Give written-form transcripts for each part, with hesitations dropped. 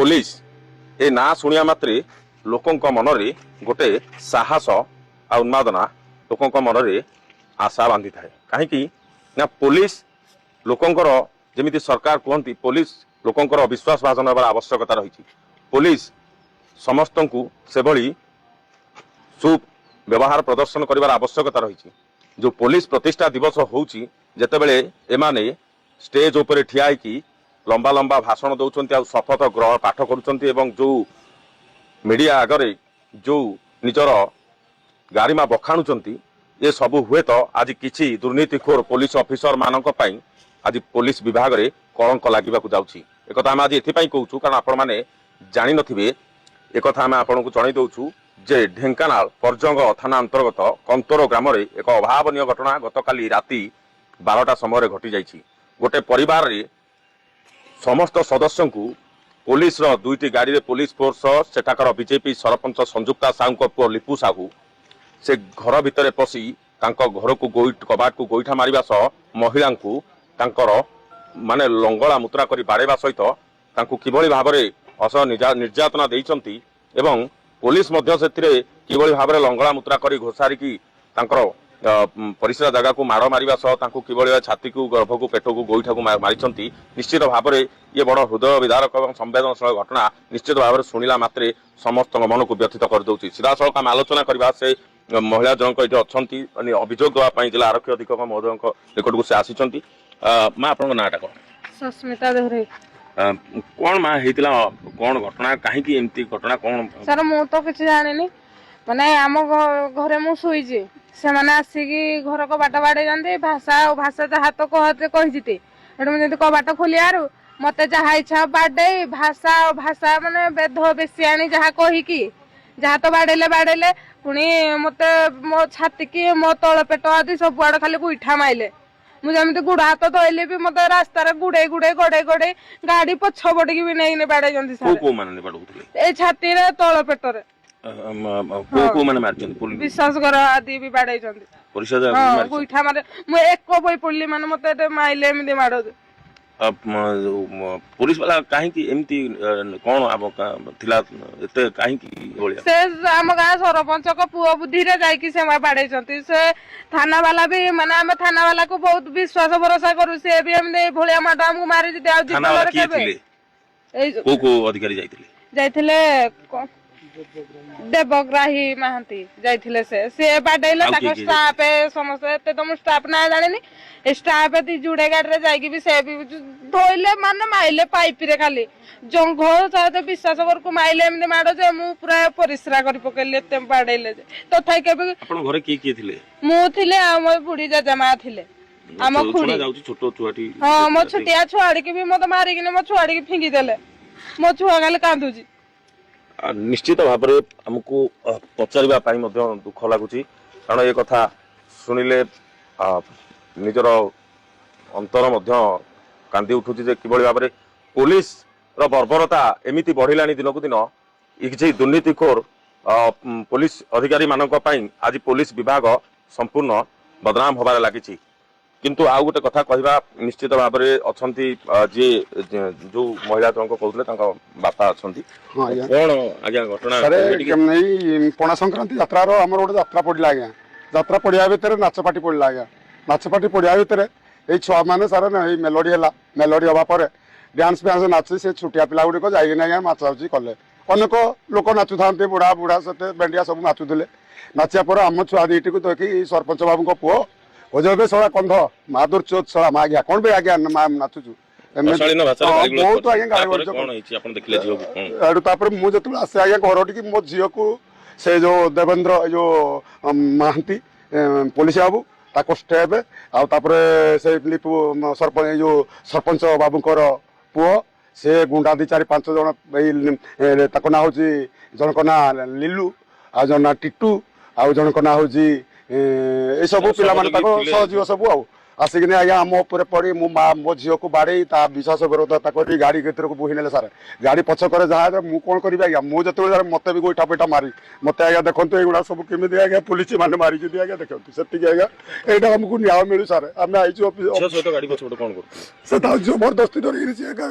Police ए ना शुणिया मात्रे लोकंक मनरे गोटे साहस आ उन्मादना लोकंक मनरे आशा बांधी थाए कहीं ना पुलिस लोकंकर जेमिति सरकार कहती पुलिस लोकंकर विश्वास भाजन होबार आवश्यकता रही पुलिस समस्त को से भली सुव्यवहार प्रदर्शन करिवार आवश्यकता रही जो पुलिस प्रतिष्ठा दिवस होउची जेतेबेले एमाने स्टेज उपरे ठिया होइकी लंबा लंबा भाषण दौरान आ शपथ ग्रहण पाठ करुँच जो मीडिया आगरे जो निजर गारिमा बखाणुंट ये सब हुए तो आज किसी दुर्नीतिखोर पुलिस ऑफिसर मानक पई आज पुलिस विभाग रे कलंक लागिबा को जाउची एक आम आज एथि कहूँ कारण आपण मैंने जानी नथिबे एक आम आपन को जणाई दउछु जे ढेंकानाल परजंग थाना अंतर्गत कंतोर ग्राम रे एक अभावनीय घटना गतकाली राति 12टा समय घटी जाइछि गोटे परिवार रे समस्त सदस्य को पुलिस रो दुईटी गाड़ी रे पुलिस फोर्स सेठाकर बीजेपी सरपंच संजुक्ता साहू को पुओ लिपू साहू से घर भितर पशि घर को कबाट को गोईठा मारिबा सह महिला को तांकर माने लंगला मुत्रा करी बाड़ेबा सहित तांको किभଳି भाबरे असह निर्यातना देइचंती एवं पुलिस मध्य सेतिरे किभଳି भाबरे लंगला मुत्रा करी घोषारी की तांकर परिसरा जगह को माड़ मारिबा सह तांको किभଳି छाती को गर्भ को पेट को गोईठा को मारिचंती निश्चित भाबरे ये बड़ हृदय विदारक और संवेदनशील घटना निश्चित भाबरे सुनिला मात्रे समस्त मन को व्यथित कर दउची सीधा सड़क आम आलोचना करबा से महिला जनक ये अच्छी अभियोग देवाई जिला आरक्षी अधीक्षक महोदय निकट को से आसी माँ आप नाटा कौन सस्मिता देहरे कौन माँ होता कौन घटना कहीं एमती घटना कौन सर मु तो किसी जानी माने आम घरे मु शुईची से मैंने आसिकी घर को बाट बाड़े जाते भाषा भाषा जहाँ तो कहते कहीते मुझे कबाट खोलियारू मत जहाँ इच्छा बाडे भाषा भाषा माने बेध बेसियाणी जहाँ कहीकि जहाँ तो बाड़ेले पुणी मत मो छाती की मो तल पेट आदि सब आड़ खाली गुईठा माइले मुझे गुड़ हाथ धोइले भी मत रास्तार गुड़े गुड़े गड़े गड़े गाड़ी पछ पटिकी भी नहीं बाड़े ए छाती रे तल पेटर विश्वास कर आदि भी बाड़े गुईठा मारे मुझे एक बई पड़ी माने मत माइले एमती माड़ पुलिस वाला कहीं एमती कौन थिला एते कहीं से आम गाँ सरपंच को पुओ बुद्धि रे जाइकी से बाड़े से थाना वाला भी माने आम थाना वाला को बहुत विश्वास भरोसा करू से भी एमती भलिया माड हमको मारी दे आ थाना वाला के थिले को अधिकारी जाइथिले देवग्राही महांती जाइथिले से बाडैले ताको स्टाफ समस्त एते तो स्टाफ ना जानिनी स्टाफ दी जुड़े गाड़ी रे जाइकी भी से भी धोइले माने माइले पाइप रे खाली जंघ साथे विश्वास कर को माइले एमने माडो जे मु पूरा परिश्रा करी पकेले एते बाडैले तो थाई के अपन घरे की थिले मु थिले हम बुढ़ी जजमा थिले हम खुड़ी जाउची छोटो छुआटी हां मो छटिया छुआड़ी के भी मत मारी किने मो छुआड़ी के फिंगी देले मो छुआ गाले कांदुजी निश्चित भाव में आमको पचार दुख लगुच कारण ये कथा शुणिले निजर अंतर कांदी उठुच किभली भाव में पुलिस रो बर्बरता एमिति बढ़िला दिन को दिन ये दुर्नीतिखोर पुलिस अधिकारी मानक आज पुलिस विभाग संपूर्ण बदनाम होबार लगी किंतु आउ गोटे कथा कहवा निश्चित भाव में अच्छा जी जो महिला जन कहते बापा अच्छा कौन आज्ञा घटना पणा संक्रांति यात्रा आम गोटे यात्रा पड़ा आज्ञा यात्रा पड़ा भितर नाचपाटी पड़ा आज्ञा नाचपाटी पड़ा भितर ये छुआ मैंने सारे मेलोडी है मेलोडी हाँपर डांस फैंस नाची से छुटिया पिला गुड़िक जाइए नाचाची कले अनेक लोक नाचु था बुढ़ा बुढ़ा से बेंडिया सब नाचुले नाचिया पर आम छुआ दीटी को देखिए सरपंच बाबू को पुओ खोजे सड़ा कंध माधुर चोत सड़ा माँ आज्ञा कौन भी आज्ञा नाचुचु बहुत आज्ञा मुझे आसे आज्ञा घर टी मो झील को से जो देवेंद्र जो महांती पुलिस बाबू ताको स्टेप आउे से लिपू सरपंच जो सरपंच बाबूकर पुओ से गुंडा दी 4-5 जन ताको ना हूँ जनक ना लिलू आ जन ना टिटू आउ जनक ना हूँ ये सब पिला सहजीव सब ଆସିକିନି ଆଜ୍ଞା ଆମ ଉପରେ ପଡ଼ି ମୋ ଝିଅକୁ ବାଡ଼େଇ ତା ବିଶ୍ୱାସଘାତକତା କରି ଗାଡ଼ି ଭିତରକୁ ବୋହି ନେଲେ ସାର୍। ଗାଡ଼ି ପଛକରେ ଯାହା ମୁଁ କ'ଣ କରିବି ଆଜ୍ଞା, ମୁଁ ଯେତେବେଳେ ମୋତେ ବି ଗୋଇଠା ପଇଠା ମାରି ମୋତେ ଆଜ୍ଞା ଦେଖନ୍ତୁ ଏଇଗୁଡ଼ା ସବୁ କେମିତି ଆଜ୍ଞା ପୋଲିସ ମାନେ ମାରିଛନ୍ତି ଆଜ୍ଞା ଦେଖନ୍ତୁ। ସେତିକି ଆଜ୍ଞା ଏଇଟା ଆମକୁ ନ୍ୟାୟ ମିଳୁ ସାର୍। ଆମେ ଆଇଛୁ ଝିଅ ସହିତ ଗାଡ଼ି ପଛପଟେ କ'ଣ କରୁଥିଲେ? ସେ ତା ଜବରଦସ୍ତି ଧରିକିରି ସେ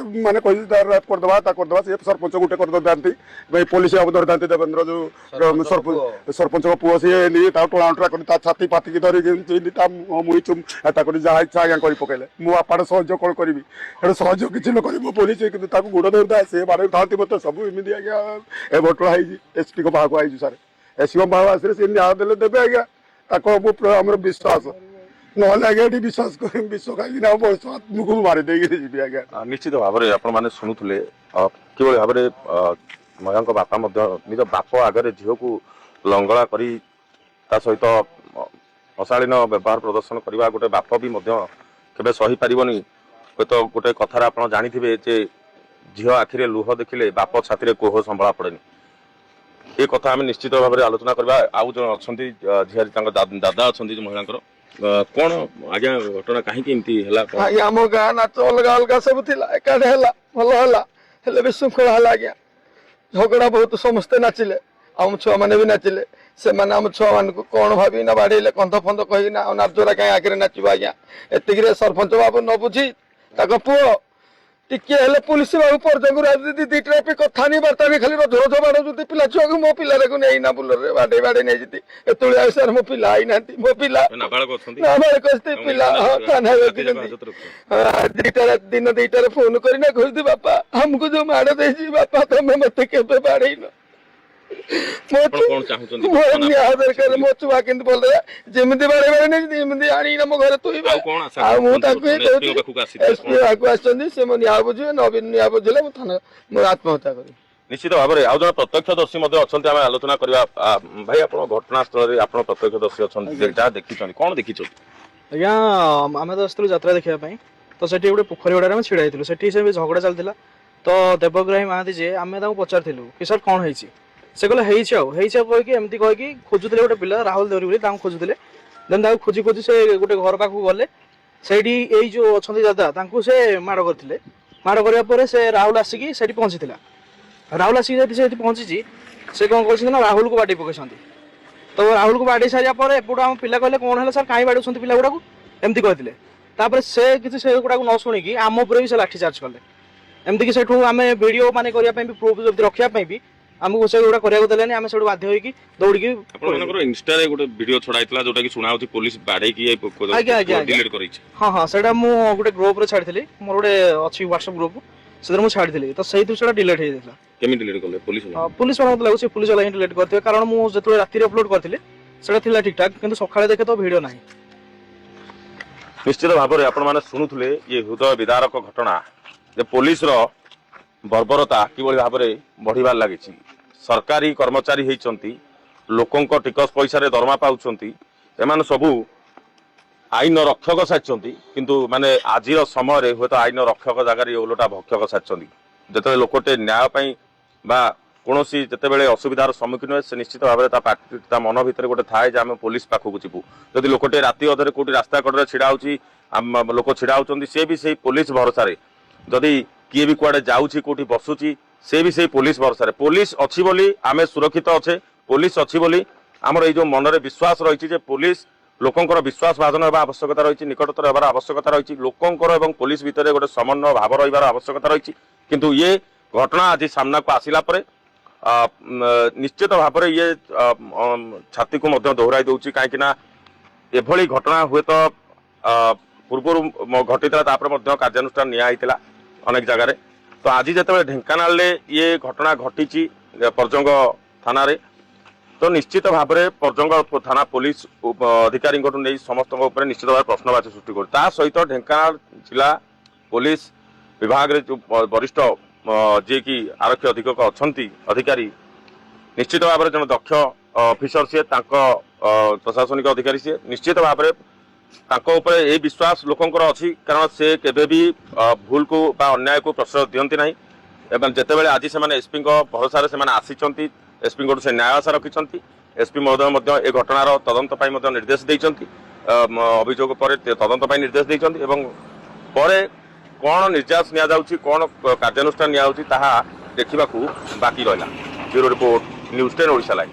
ମାନେ କହିଛି ତାର ରେପ୍ କରିଦେବା ତା କରିଦେବା। ସେ ସରପଞ୍ଚ ଗୋଟେ କରିଦେଇଥାନ୍ତି ପୋଲିସ ବାବୁ ଧରିଥାନ୍ତି ଦେବେନ୍ଦ୍ର ଯୋଉ ସରପଞ୍ଚଙ୍କ ପୁଅ ସିଏ ନେଇ ତାକୁ ଟଣାଉଟରା କରି ତା ଛାତି ପାତିକି ଧରିକି ତା ମୁଇ ତାକୁ ଯାହା ଇଚ୍ଛା ଆଜ୍ଞା କରି ପକେଇଲେ। ମୁଁ ବାପାର ସହଯୋଗ କ'ଣ କରିବି, ଏଟା ସହଯୋଗ କିଛି ନ କରିବ ପୋଲିସ କିନ୍ତୁ ତାକୁ ଗୋଡ଼ ଧରିଥାଏ ସେ ବାଡ଼େଇଥାନ୍ତି ମୋତେ ସବୁ ଏମିତି ଆଜ୍ଞା ଏ ଘଟଣା ହେଇଛି। ଏସ୍ପିଙ୍କ ପାଖକୁ ଆଇଛୁ ସାର୍। ଏସ୍ପିଙ୍କ ପାଖକୁ ଆସିଲେ ସେ ନ୍ୟାୟ ଦେଲେ ଦେବେ ଆଜ୍ଞା, ତାଙ୍କ ଆମର ବିଶ୍ୱାସ। ନହେଲେ ଆଜ୍ଞା ଏଠି ବିଶ୍ୱାସ କାହିଁକି ନା ବୟସ ଆତ୍ମକୁ ମାରି ଦେଇକି ଯିବି ଆଜ୍ଞା। ନିଶ୍ଚିତ ଭାବରେ ଆପଣମାନେ ଶୁଣୁଥିଲେ କିଭଳି ଭାବରେ ମହିଳାଙ୍କ ବାପା ମଧ୍ୟ ନିଜ ବାପ ଆଗରେ ଝିଅକୁ ଲଙ୍ଗଳା କରି ତା ସହିତ ଅଶାଳୀନ ବ୍ୟବହାର ପ୍ରଦର୍ଶନ କରିବା ଗୋଟେ ବାପ ବି ମଧ୍ୟ କେବେ ସହିପାରିବନି। ହୁଏତ ଗୋଟେ କଥାରେ ଆପଣ ଜାଣିଥିବେ ଯେ ଝିଅ ଆଖିରେ ଲୁହ ଦେଖିଲେ ବାପ ଛାତିରେ କୋହ ସମ୍ଭଳା ପଡ଼େନି। ଏ କଥା ଆମେ ନିଶ୍ଚିତ ଭାବରେ ଆଲୋଚନା କରିବା। ଆଉ ଜଣେ ଅଛନ୍ତି ଝିଆରୀ ତାଙ୍କ ଦାଦା ଅଛନ୍ତି ମହିଳାଙ୍କର, କ'ଣ ଆଜ୍ଞା ଘଟଣା କାହିଁକି ଏମିତି ହେଲା? ଆଜ୍ଞା ଆମ ଗାଁ ନାଚ ଅଲଗା ଅଲଗା ସବୁ ଥିଲା, ଏକାଠି ହେଲା ଭଲ ହେଲା, ହେଲେ ବିଶୃଙ୍ଖଳା ହେଲା ଆଜ୍ଞା। ଝଗଡ଼ା ବହୁତ ସମସ୍ତେ ନାଚିଲେ, ଆମ ଛୁଆମାନେ ବି ନାଚିଲେ। ସେମାନେ ଆମ ଛୁଆମାନଙ୍କୁ କ'ଣ ଭାବିକିନା ବାଡ଼େଇଲେ କନ୍ଧ ଫନ୍ଧ କହିକିନା ଆଉ ନାଚରା କାହିଁ ଆଗରେ ନାଚିବ ଆଜ୍ଞା। ଏତିକିରେ ସରପଞ୍ଚ ବାବୁ ନ ବୁଝି ତାଙ୍କ ପୁଅ ଟିକେ ହେଲେ ପୁଲିସ ବାବୁ ପର୍ଯ୍ୟନ୍ତ ରାଜନୀତି ଦିଟା କଥା ନେଇ ବାର୍ତ୍ତା ବି ଖାଲି ରଜ ରଜ ବାଡ଼ଉଛନ୍ତି ପିଲା ଛୁଆକୁ। ମୋ ପିଲାକୁ ନେଇନା ବୁଲରେ ବାଡ଼େଇ ବାଡ଼େଇ ନେଇଛନ୍ତି। ଏତେବେଳେ ଆଉ ସାର୍ ମୋ ପିଲା ହେଇନାହାନ୍ତି, ମୋ ପିଲା ନାବାଳକ ପିଲା ଦିନ ଦିଟାରେ ଫୋନ କରିନା କହୁଛି ବାପା ଆମକୁ ଯୋଉ ମାଡ଼ ଦେଇଛି ବାପା ତମେ ମତେ କେବେ ବାଡ଼େଇନ। ନ୍ୟାୟ ଦରକାର। ମୋ ଛୁଆ କିନ୍ତୁ ଭଲ ଯେମିତି ବାଡ଼େଇ ବାଡ଼େଇ ନେଇଛନ୍ତି ଏମିତି ଆଣିକିନା ମୋ ଘରେ ଥୋଇବା। ଆଉ ମୁଁ ତାଙ୍କୁ ହିଁ କହୁଛି ଏସ୍ପି ପାଖକୁ ଆସିଛନ୍ତି, ସେ ମୋ ନ୍ୟାୟ ବୁଝିବେ, ନବୀନ ନ୍ୟାୟ ବୁଝିଲେ ମୁଁ ଆତ୍ମହତ୍ୟା କରିବି। ନିଶ୍ଚିତ ଭାବରେ ଆଉ ଜଣେ ପ୍ରତ୍ୟକ୍ଷଦର୍ଶୀ ମଧ୍ୟ ଅଛନ୍ତି, ଆମେ ଆଲୋଚନା କରିବା। ଭାଇ ଆପଣ ଘଟଣାସ୍ଥଳରେ ଆପଣ ପ୍ରତ୍ୟକ୍ଷଦର୍ଶୀ ଅଛନ୍ତି, ଯାହା ଦେଖିଛନ୍ତି କ'ଣ ଦେଖିଛନ୍ତି? ଆଜ୍ଞା ଆମେ ତ ଆସିଥିଲୁ ଯାତ୍ରା ଦେଖିବା ପାଇଁ, ତ ସେଠି ଗୋଟେ ପୋଖରୀ ହୁଡ଼ାରେ ଆମେ ଛିଡ଼ା ହେଇଥିଲୁ। ସେଠି ସେ ଝଗଡ଼ା ଚାଲିଥିଲା। ତ ଦେବଗ୍ରାହୀ ମହାନ୍ତି ଯିଏ, ଆମେ ତାଙ୍କୁ ପଚାରିଥିଲୁ କି ସାର୍ କ'ଣ ହେଇଛି, ସେ କହିଲେ ହେଇଛି ଆଉ କହିକି ଏମିତି କହିକି ଖୋଜୁଥିଲେ ଗୋଟେ ପିଲା ରାହୁଲ ଦେଉରୀ ବୋଲି, ତାଙ୍କୁ ଖୋଜୁଥିଲେ। ଦେନ୍ ତାକୁ ଖୋଜି ଖୋଜି ସେ ଗୋଟେ ଘର ପାଖକୁ ଗଲେ, ସେଇଠି ଏଇ ଯୋଉ ଅଛନ୍ତି ଦାଦା ତାଙ୍କୁ ସେ ମାଡ଼ କରିଥିଲେ। ମାଡ଼ କରିବା ପରେ ସେ ରାହୁଲ ଆସିକି ସେଠି ପହଞ୍ଚିଥିଲା। ରାହୁଲ ଆସିକି ଯଦି ସେଠି ପହଞ୍ଚିଛି, ସେ କ'ଣ କରିଛନ୍ତି ନା ରାହୁଲକୁ ବାଡ଼େଇ ପକାଇଛନ୍ତି। ତ ରାହୁଲକୁ ବାଡ଼େଇ ସାରିବା ପରେ ଏପଟୁ ଆମ ପିଲା କହିଲେ କ'ଣ ହେଲା ସାର୍ କାହିଁ ବାଡ଼ଉଛନ୍ତି ପିଲା ଗୁଡ଼ାକୁ, ଏମିତି କହିଥିଲେ। ତାପରେ ସେ କିଛି ସେ ଗୁଡ଼ାକୁ ନ ଶୁଣିକି ଆମ ଉପରେ ବି ସେ ଲାଠି ଚାର୍ଜ କଲେ। ଏମିତିକି ସେଠୁ ଆମେ ଭିଡ଼ିଓ ମାନେ କରିବା ପାଇଁ ବି ପ୍ରୁଫ୍ ଯଦି ରଖିବା ପାଇଁ ବି ଆମକୁ ସେଗୁଡ଼ା କରିବାକୁ ଦେଲେନି। ଆମେ ସେଠୁ ବାଧ୍ୟ ହୋଇକି ଦୌଡ଼ିକି ଆପଣଙ୍କର ଇନଷ୍ଟାରେ ଗୋଟେ ଭିଡ଼ିଓ ଛଡ଼ା ହେଇଥିଲା ଯୋଉଟା କି ଶୁଣା ହଉଛି ପୋଲିସ ବାଡ଼େଇକି ଡିଲିଟ୍ କରିଛି। ହଁ ସେଇଟା ମୁଁ ଗୋଟେ ଗ୍ରୁପରେ ଛାଡ଼ିଥିଲି, ମୋର ଗୋଟେ ଅଛି ହ୍ୱାଟ୍ସଆପ୍ ଗ୍ରୁପ୍, ସେଥିରେ ମୁଁ ଛାଡ଼ିଥିଲି। ତ ସେଇଥିରୁ ସେଇଟା ଡିଲିଟ୍ ହେଇଯାଇଥିଲା। କେମିତି ଡିଲିଟ୍ କଲେ? ପୋଲିସ ବାଲାଙ୍କୁ ଲାଗୁଛି ପୋଲିସ ବାଲା ହିଁ ଡିଲିଟ୍ କରିଥିବେ, କାରଣ ମୁଁ ଯେତେବେଳେ ରାତିରେ ଅପଲୋଡ୍ କରିଥିଲି ସେଟା ଥିଲା ଠିକ୍ ଠାକ୍, କିନ୍ତୁ ସକାଳେ ଦେଖେ ତ ଭିଡ଼ିଓ ନାହିଁ। ନିଶ୍ଚିତ ଭାବରେ ଆପଣମାନେ ଶୁଣୁଥିଲେ ଇଏ ହୃଦୟ ବିଦାରକ ଘଟଣା ଯେ ପୋଲିସର ବର୍ବରତା କିଭଳି ଭାବରେ ବଢ଼ିବାରେ ଲାଗିଛି। ସରକାରୀ କର୍ମଚାରୀ ହେଇଛନ୍ତି, ଲୋକଙ୍କ ଟିକସ ପଇସାରେ ଦରମା ପାଉଛନ୍ତି, ଏମାନେ ସବୁ ଆଇନ ରକ୍ଷକ ସାଜିଛନ୍ତି, କିନ୍ତୁ ମାନେ ଆଜିର ସମୟରେ ହୁଏତ ଆଇନ ରକ୍ଷକ ଜାଗାରେ ଓଲଟା ଭକ୍ଷକ ସାଜିଛନ୍ତି। ଯେତେବେଳେ ଲୋକଟେ ନ୍ୟାୟ ପାଇଁ ବା କୌଣସି ଯେତେବେଳେ ଅସୁବିଧାର ସମ୍ମୁଖୀନ ହୁଏ, ସେ ନିଶ୍ଚିତ ଭାବରେ ତା ମନ ଭିତରେ ଗୋଟେ ଥାଏ ଯେ ଆମେ ପୋଲିସ ପାଖକୁ ଯିବୁ। ଯଦି ଲୋକଟେ ରାତି ଅଧରେ କୋଉଠି ରାସ୍ତା କଡ଼ରେ ଛିଡ଼ା ହେଉଛି, ଲୋକ ଛିଡ଼ା ହେଉଛନ୍ତି, ସେ ବି ସେଇ ପୋଲିସ ଭରସାରେ। ଯଦି କିଏ ବି କୁଆଡ଼େ ଯାଉଛି କୋଉଠି ବସୁଛି, ସେ ବି ସେଇ ପୋଲିସ ଭରସାରେ। ପୋଲିସ ଅଛି ବୋଲି ଆମେ ସୁରକ୍ଷିତ ଅଛେ, ପୋଲିସ ଅଛି ବୋଲି ଆମର ଏଇ ଯୋଉ ମନରେ ବିଶ୍ୱାସ ରହିଛି ଯେ ପୋଲିସ ଲୋକଙ୍କର ବିଶ୍ୱାସ ଭାଜନ ହେବା ଆବଶ୍ୟକତା ରହିଛି, ନିକଟତର ହେବାର ଆବଶ୍ୟକତା ରହିଛି, ଲୋକଙ୍କର ଏବଂ ପୋଲିସ ଭିତରେ ଗୋଟେ ସମନ୍ୱୟ ଭାବ ରହିବାର ଆବଶ୍ୟକତା ରହିଛି। କିନ୍ତୁ ଇଏ ଘଟଣା ଆଜି ସାମ୍ନାକୁ ଆସିଲା ପରେ ନିଶ୍ଚିତ ଭାବରେ ଇଏ ଛାତିକୁ ମଧ୍ୟ ଦୋହରାଇ ଦେଉଛି। କାହିଁକି ନା ଏଭଳି ଘଟଣା ହୁଏତ ପୂର୍ବରୁ ଘଟିଥିଲା, ତାପରେ ମଧ୍ୟ କାର୍ଯ୍ୟାନୁଷ୍ଠାନ ନିଆ ହେଇଥିଲା ଅନେକ ଜାଗାରେ। ତ ଆଜି ଯେତେବେଳେ ଢେଙ୍କାନାଳରେ ଇଏ ଘଟଣା ଘଟିଛି ପର୍ଜଙ୍ଗ ଥାନାରେ, ତ ନିଶ୍ଚିତ ଭାବରେ ପର୍ଜଙ୍ଗ ଥାନା ପୋଲିସ ଅଧିକାରୀଙ୍କଠୁ ନେଇ ସମସ୍ତଙ୍କ ଉପରେ ନିଶ୍ଚିତ ଭାବରେ ପ୍ରଶ୍ନବାଚୀ ସୃଷ୍ଟି କରୁଛି। ତା ସହିତ ଢେଙ୍କାନାଳ ଜିଲ୍ଲା ପୋଲିସ ବିଭାଗରେ ଯେଉଁ ବରିଷ୍ଠ ଯିଏକି ଆରକ୍ଷୀ ଅଧିକ୍ଷକ ଅଛନ୍ତି ଅଧିକାରୀ, ନିଶ୍ଚିତ ଭାବରେ ଜଣେ ଦକ୍ଷ ଅଫିସର ସିଏ, ତାଙ୍କ ପ୍ରଶାସନିକ ଅଧିକାରୀ ସିଏ, ନିଶ୍ଚିତ ଭାବରେ ତାଙ୍କ ଉପରେ ଏହି ବିଶ୍ୱାସ ଲୋକଙ୍କର ଅଛି, କାରଣ ସେ କେବେ ବି ଭୁଲକୁ ବା ଅନ୍ୟାୟକୁ ପ୍ରଶ୍ରୟ ଦିଅନ୍ତି ନାହିଁ। ଏବଂ ଯେତେବେଳେ ଆଜି ସେମାନେ ଏସ୍ପିଙ୍କ ଭରସାରେ ସେମାନେ ଆସିଛନ୍ତି, ଏସ୍ପିଙ୍କଠୁ ସେ ନ୍ୟାୟ ଆଶା ରଖିଛନ୍ତି, एसपी महोदय मध्य ए घटनार तदंत पाई मध्य निर्देश देइचंती अभियोग पर तदंत पाई निर्देश देइचंती एवं परे कौन निर्देश निया जाउची कौन कार्यानुष्ठान निया जाउची ताहा देखिबाकू बाकी रहला। Bureau report news 10 Odisha live.